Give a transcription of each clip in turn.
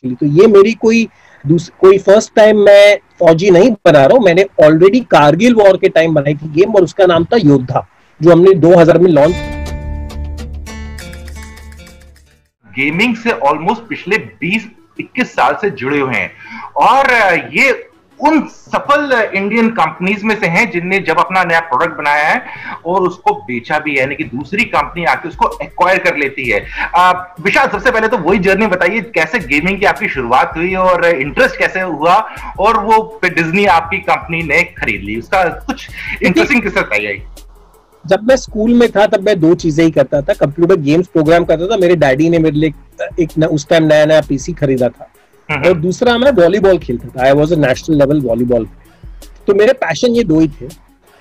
Actually. तो ये मेरी कोई फर्स्ट टाइम मैं फौजी नहीं बना रहा हूँ, मैंने ऑलरेडी कारगिल वॉर के टाइम बनाई थी गेम और उसका नाम था योद्धा, जो हमने 2000 में लॉन्च। गेमिंग से ऑलमोस्ट पिछले 20-21 साल से जुड़े हुए हैं और ये उन सफल इंडियन कंपनीज में से हैं जिनने जब अपना नया प्रोडक्ट बनाया है और उसको बेचा भी है, यानी कि दूसरी कंपनी आके उसको एक्वायर कर लेती है। विशाल, सबसे पहले तो वही जर्नी बताइए, कैसे गेमिंग की आपकी शुरुआत हुई और इंटरेस्ट कैसे हुआ और वो डिज्नी आपकी कंपनी ने खरीद ली, उसका कुछ इंटरेस्टिंग किस्सा बताइए। जब मैं स्कूल में था तब मैं दो चीजें ही करता था, कंप्यूटर गेम्स प्रोग्राम करता था, मेरे डैडी ने मेरे लिए उस टाइम नया पीसी खरीदा था, और दूसरा मैं वॉलीबॉल खेलता था। I was a national level volleyball. तो मेरे पैशन ये दो ही थे,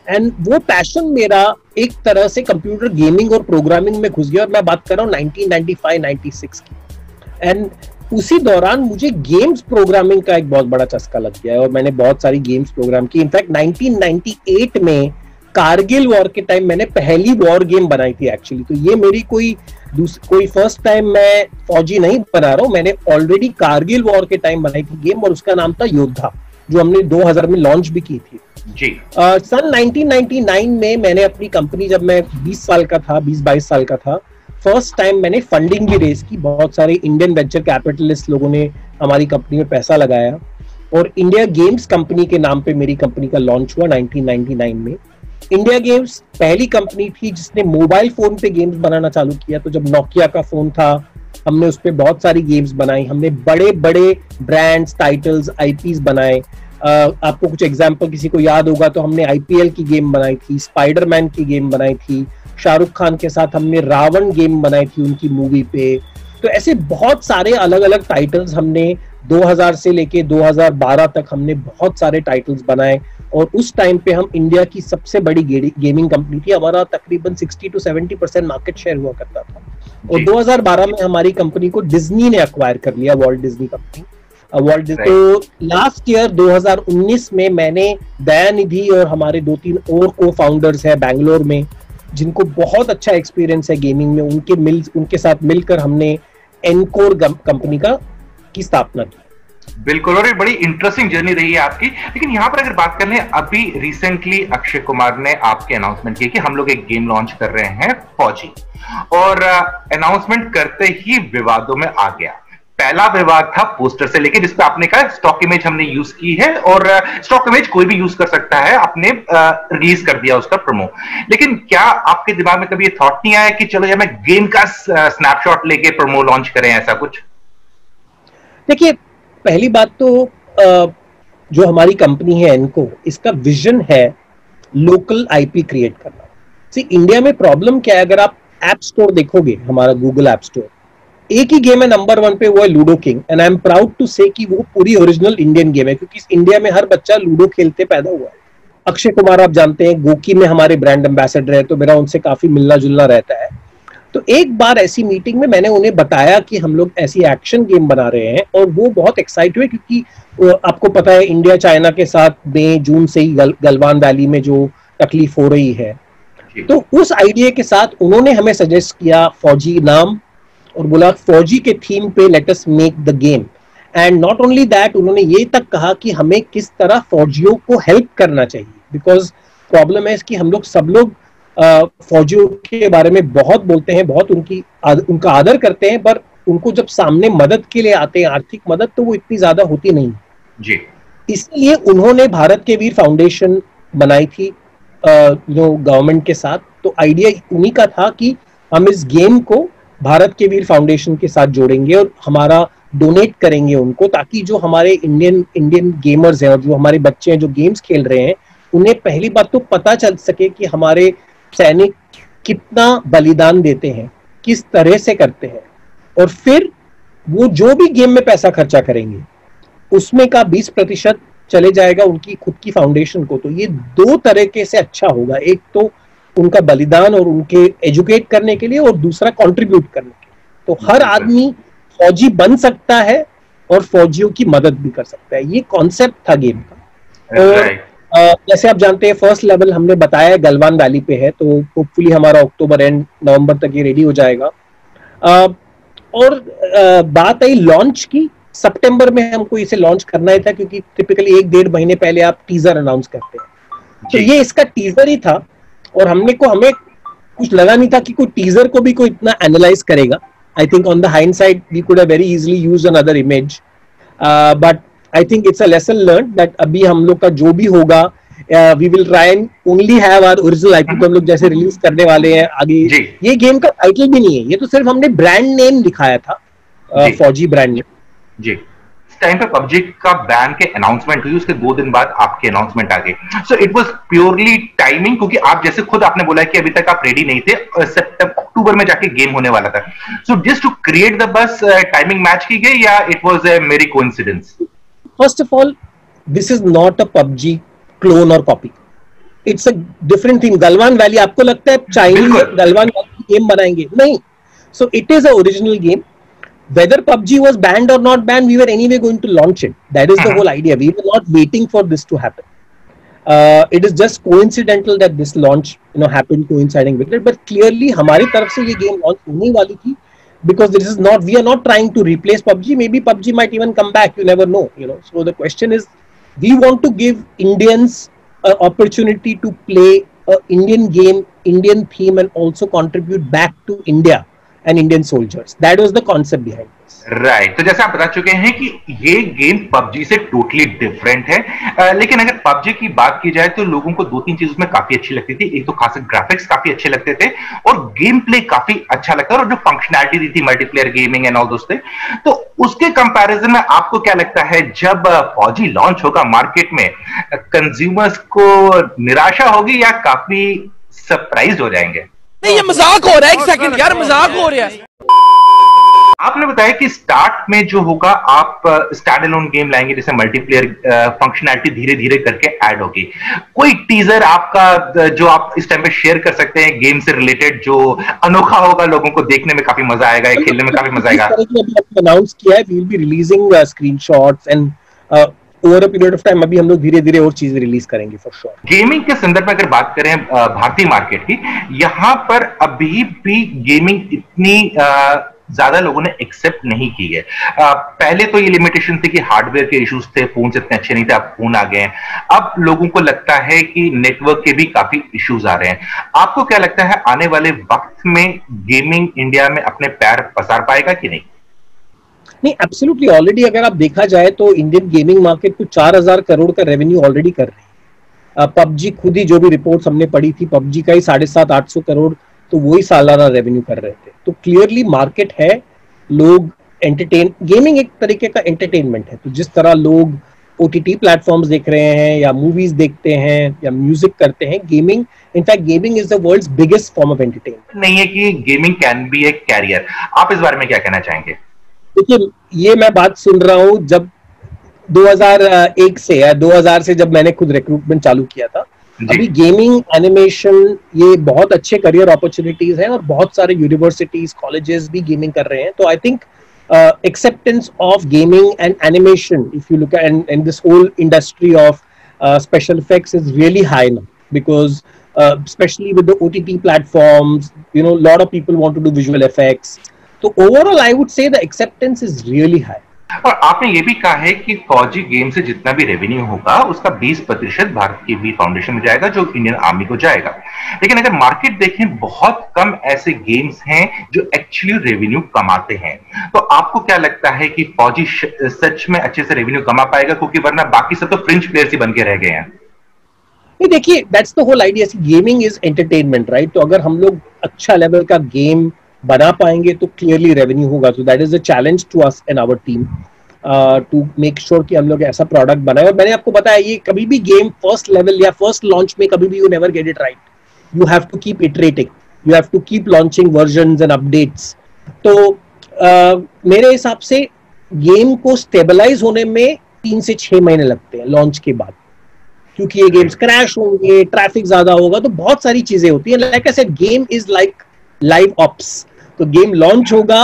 एंड वो पैशन मेरा एक तरह से कंप्यूटर गेमिंग और प्रोग्रामिंग में घुस गया, और मैं बात कर रहा हूँ 1995-96 की। एंड उसी दौरान मुझे गेम्स प्रोग्रामिंग का एक बहुत बड़ा चस्का लग गया, और मैंने बहुत सारी गेम्स प्रोग्राम की। इनफैक्ट 1998 में कारगिल वॉर के टाइम मैंने पहली वॉर गेम बनाई थी एक्चुअली। तो ये मेरी कोई फर्स्ट टाइम मैं फौजी नहीं बना रहा हूँ, मैंने ऑलरेडी कारगिल वॉर के टाइम बनाई थी गेम और उसका नाम था योद्धा, जो हमने 2000 में लॉन्च भी की थी जी। सन 1999 में मैंने अपनी कंपनी, जब मैं 20 साल का था, 20-22 साल का था, फर्स्ट टाइम मैंने फंडिंग भी रेज की। बहुत सारे इंडियन वेंचर कैपिटलिस्ट लोगों ने हमारी कंपनी में पैसा लगाया, और इंडिया गेम्स कंपनी के नाम पे मेरी कंपनी का लॉन्च हुआ 1999 में। इंडिया गेम्स पहली कंपनी थी जिसने मोबाइल फोन पे गेम्स बनाना चालू किया। तो जब नोकिया का फोन था, हमने उस पे बहुत सारी गेम्स बनाई, हमने बड़े बड़े ब्रांड्स, टाइटल्स, आईपीज बनाए। आपको कुछ एग्जांपल किसी को याद होगा तो हमने आईपीएल की गेम बनाई थी, स्पाइडरमैन की गेम बनाई थी, शाहरुख खान के साथ हमने रावण गेम बनाई थी उनकी मूवी पे। तो ऐसे बहुत सारे अलग अलग टाइटल्स हमने 2000 से लेके 2012 तक हमने बहुत सारे टाइटल्स बनाए, और उस टाइम पे हम इंडिया की सबसे बड़ी गेमिंग कंपनी थी। हमारा तकरीबन 60-70% मार्केट शेयर हुआ करता था। और 2012 में हमारी कंपनी को डिज्नी ने अक्वायर कर लिया, वॉल्ट डिज्नी कंपनी। तो लास्ट ईयर 2019 में मैंने दयानिधि और हमारे 2-3 और को फाउंडर्स है बैंगलोर में, जिनको बहुत अच्छा एक्सपीरियंस है गेमिंग में, उनके साथ मिलकर हमने एनकोर कंपनी की स्थापना की। बिल्कुल, और ये बड़ी इंटरेस्टिंग जर्नी रही है आपकी। लेकिन यहाँ पर अगर बात कर लें, अभी रिसेंटली अक्षय कुमार ने आपके अनाउंसमेंट की कि हम लोग एक गेम लॉन्च कर रहे हैं फौजी, और अनाउंसमेंट करते ही विवादों में आ गया। पहला विवाद था पोस्टर से लेके, जिसपे आपने कहा स्टॉक इमेज हमने यूज की है, और स्टॉक इमेज कोई भी यूज कर सकता है, आपने रिलीज कर दिया उसका प्रोमो। लेकिन क्या आपके दिमाग में कभी ये थॉट नहीं आया कि चलो यार, मैं गेम का स्नैपशॉट लेके प्रोमो लॉन्च करें, ऐसा कुछ? देखिए, पहली बात तो जो हमारी कंपनी है एनको, इसका विजन है लोकल आईपी क्रिएट करना। सी, इंडिया में प्रॉब्लम क्या है, अगर आप ऐप स्टोर देखोगे, हमारा गूगल ऐप स्टोर, एक ही गेम है नंबर 1 पे, वो है Ludo King. And I am proud to say कि वो पूरी ओरिजिनल इंडियन गेम है, क्योंकि इंडिया में हर बच्चा लूडो खेलते पैदा हुआ है। अक्षय कुमार आप जानते हैं, गोकी में हमारे ब्रांड एम्बेसडर है, तो मेरा उनसे काफी मिलना जुलना रहता है। तो एक बार ऐसी मीटिंग में मैंने उन्हें बताया कि हम लोग ऐसी एक्शन गेम बना रहे हैं, और वो बहुत एक्साइट हुए, क्योंकि आपको पता है इंडिया चाइना के साथ मई जून से ही गलवान वैली में जो तकलीफ हो रही है। तो उस आइडिया के साथ उन्होंने हमें सजेस्ट किया फौजी नाम, और बोला फौजी के थीम पे let us make the game. And not only that, उन्होंने ये तक कहा कि हमें किस तरह फौजियों को हेल्प करना चाहिए, बिकॉज प्रॉब्लम है कि हम लोग सब लोग फौजियों के बारे में बहुत बोलते हैं, बहुत उनका आदर करते हैं, पर उनको जब सामने मदद के लिए आते हैं, आर्थिक मदद, तो वो इतनी ज्यादा होती नहीं जी। इसलिए उन्होंने भारत के वीर फाउंडेशन बनाई थी गवर्नमेंट के साथ। तो आइडिया उन्हीं का था कि हम इस गेम को भारत के वीर फाउंडेशन के साथ जोड़ेंगे और हमारा डोनेट करेंगे उनको, ताकि जो हमारे इंडियन गेमर्स हैं और जो हमारे बच्चे हैं जो गेम्स खेल रहे हैं, उन्हें पहली बात तो पता चल सके कि हमारे सैनिक कितना बलिदान देते हैं, किस तरह से करते हैं, और फिर वो जो भी गेम में पैसा खर्चा करेंगे उसमें का 20% चले जाएगा उनकी खुद की फाउंडेशन को। तो ये दो तरीके से अच्छा होगा, एक तो उनका बलिदान और उनके एजुकेट करने के लिए, और दूसरा कंट्रीब्यूट करने के लिए। तो हर आदमी फौजी बन सकता है और फौजियों की मदद भी कर सकता है, ये कॉन्सेप्ट था गेम का। और जैसे आप जानते हैं, फर्स्ट लेवल हमने बताया गलवान वैली पे है, तो होपफुली हमारा अक्टूबर एंड नवंबर तक ये रेडी हो जाएगा। और बात आई लॉन्च की, सितंबर में हमको इसे लॉन्च करना ही था, क्योंकि टिपिकली 1-1.5 महीने पहले आप टीजर अनाउंस करते हैं। तो ये इसका टीजर ही था, और हमें कुछ लगा नहीं था कि कोई टीजर को भी कोई इतना एनालाइज करेगा। I think on the hindsight we could have very easily used another image, but I think it's a lesson learn that अभी हम लोग का जो भी होगा, we will try and only have our original IP को हम लोग जैसे रिलीज करने वाले हैं आगे। ये गेम का टाइटल भी नहीं है, ये तो सिर्फ हमने ब्रांड नेम दिखाया था, फौजी ब्रांड नेम। जी, टाइम पे पबजी का बैन के अनाउंसमेंट हुई, उसके 2 दिन बाद आपके अनाउंसमेंट आ गए। So it was purely timing, क्योंकि आप जैसे खुद आपने बोला कि अभी तक आप रेडी नहीं थे, अक्टूबर में जाके गेम होने वाला था। So just to create the buzz timing match की गई, या it was a mere coincidence? First of all, this is not a PUBG clone और copy, it's a different thing. Galwan valley, आपको लगता है चाइनीज गलवान वैली गेम बनाएंगे? नहीं। So it is a original game. Whether PUBG was banned or not banned, we were anyway going to launch it. That is the whole idea. We were not waiting for this to happen. It is just coincidental that this launch, happened coinciding with it. But clearly, हमारी तरफ से ये game launch होने वाली थी, because this is not. We are not trying to replace PUBG. Maybe PUBG might even come back. You never know. So the question is, we want to give Indians an opportunity to play an Indian game, Indian theme, and also contribute back to India and Indian soldiers. That was the concept behind this. Right. तो जैसे आप बता चुके हैं कि ये game PUBG से totally different है, लेकिन अगर पबजी की बात की जाए तो लोगों को 2-3 चीज उसमें काफी अच्छी लगती थी। एक तो खास ग्राफिक्स काफी अच्छे लगते थे, और गेम प्ले काफी अच्छा लगता है, और जो फंक्शनैलिटी दी थी multiplayer gaming and all those thing, तो उसके कंपैरिजन में आपको क्या लगता है जब फौजी लॉन्च होगा मार्केट में, कंज्यूमर्स को निराशा होगी या काफी सरप्राइज हो जाएंगे? नहीं, ये मजाक हो रहा है। एक सेकंड यार, मजाक हो रहा है। आपने बताया कि स्टार्ट में जो होगा आप स्टैंड अलोन गेम लाएंगे, जैसे मल्टीप्लेयर फंक्शनैलिटी धीरे धीरे करके ऐड होगी। कोई टीजर आपका जो आप इस टाइम पे शेयर कर सकते हैं गेम से रिलेटेड, जो अनोखा होगा, लोगों को देखने में काफी मजा आएगा, खेलने में काफी मजा आएगा? अनाउंस किया है, we will be releasing screenshots and over a period of time अभी हम लोग धीरे धीरे और चीजें रिलीज करेंगे फॉर श्योर। गेमिंग के संदर्भ में अगर बात करें भारतीय मार्केट की, यहाँ पर अभी भी गेमिंग इतनी ज्यादा लोगों ने एक्सेप्ट नहीं की है। पहले तो ये लिमिटेशन थी कि हार्डवेयर के इश्यूज थे, फोन इतने अच्छे नहीं थे, अब फोन आ गए हैं। अब लोगों को लगता है कि नेटवर्क के भी काफी इश्यूज आ रहे हैं। आपको क्या लगता है आने वाले वक्त में गेमिंग इंडिया में अपने पैर पसार पाएगा कि नहीं? नहीं, एब्सोल्युटली। ऑलरेडी अगर आप देखा जाए तो इंडियन गेमिंग मार्केट को 4000 करोड़ का रेवेन्यू ऑलरेडी कर रही है। पबजी खुद ही, जो भी रिपोर्ट्स हमने पढ़ी थी, पबजी का ही 750-800 करोड़ तो वही सालाना रेवेन्यू कर रहे थे। तो क्लियरली मार्केट है, लोग गेमिंग एक तरीके का एंटरटेनमेंट है। तो जिस तरह लोग ओटीटी प्लेटफॉर्म्स देख रहे हैं या मूवीज देखते हैं या म्यूजिक करते हैं, gaming, in fact gaming is the world's biggest form of entertainment. नहीं है कि gaming can be a career, आप इस बारे में क्या कहना चाहेंगे? देखिए, ये मैं बात सुन रहा हूँ जब 2001 से या 2000 से जब मैंने खुद रिक्रूटमेंट चालू किया था। अभी गेमिंग, एनिमेशन, ये बहुत अच्छे करियर अपॉर्चुनिटीज हैं, और बहुत सारे यूनिवर्सिटीज, कॉलेजेस भी गेमिंग कर रहे हैं। तो I think acceptance of gaming and animation, if you look at and this whole industry of special effects is really high now, because especially with the OTT platforms, a lot of people want to do visual effects. So overall I would say the acceptance is really high. और आपने ये भी कहा है कि फौजी game से जितना भी रेवेन्यू होगा उसका 20% भारत की भी फाउंडेशन में जाएगा, जो इंडियन आर्मी को जाएगा। लेकिन अगर मार्केट देखें, बहुत कम ऐसे गेम्स हैं जो एक्चुअली रेवेन्यू कमाते हैं। तो आपको क्या लगता है कि फौजी सच में अच्छे से रेवेन्यू कमा पाएगा? क्योंकि वरना बाकी सब तो फ्रिंज प्लेयर्स ही बन के रह गए हैं। देखिए, that's the whole idea. Gaming is entertainment, right? तो अगर हम लोग अच्छा लेवल का गेम बना पाएंगे तो क्लियरली रेवेन्यू होगा। So that is the challenge to us and our team to make sure कि हम लोग ऐसा प्रोडक्ट बनाए। और मैंने आपको बताया, ये कभी भी गेम फर्स्ट लेवल या फर्स्ट लॉन्च में कभी भी you never get it right. You have to keep iterating, you have to keep launching versions and updates. तो मेरे हिसाब से गेम को स्टेबलाइज होने में 3 से 6 महीने लगते हैं लॉन्च के बाद, क्योंकि ये गेम्स क्रैश होंगे, ट्रैफिक ज्यादा होगा, तो बहुत सारी चीजें होती हैं। Like I said, game is like live ops. तो गेम लॉन्च होगा,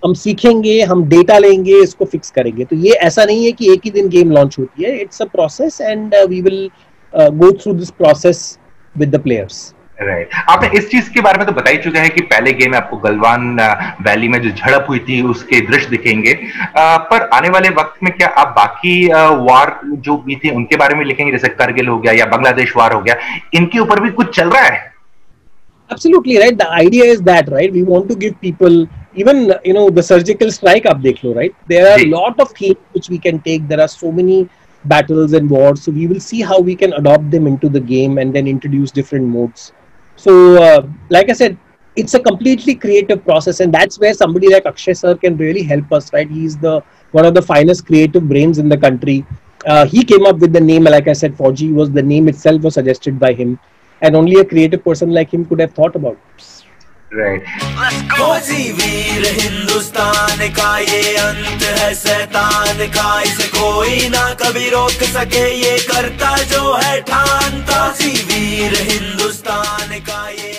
हम सीखेंगे, हम डेटा लेंगे, इसको फिक्स करेंगे। तो ये ऐसा नहीं है कि एक ही दिन गेम लॉन्च होती है। It's a process and we will go through this process with the players. Right आपने इस चीज के बारे में तो बता ही चुका है कि पहले गेम में आपको गलवान वैली में जो झड़प हुई थी उसके दृश्य दिखेंगे, पर आने वाले वक्त में क्या आप बाकी वार जो भी थे उनके बारे में लिखेंगे, जैसे करगिल हो गया या बांग्लादेश वार हो गया, इनके ऊपर भी कुछ चल रहा है? Absolutely right. The idea is that, right, we want to give people, even the surgical strike आप देख लो, right, there are a lot of themes which we can take. There are so many battles and wars, so we will see how we can adopt them into the game and then introduce different modes. So like I said, it's a completely creative process, and that's where somebody like Akshay sir can really help us, right? He's one of the finest creative brains in the country. He came up with the name, like I said, 4G was the name itself was suggested by him. And only a creative person like him could have thought about it. Right. फौजी वीर हिंदुस्तान का ये अंत है शैतान का, इसे कोई ना कभी रोक सके, ये करता जो है ठान। फौजी वीर हिंदुस्तान का ये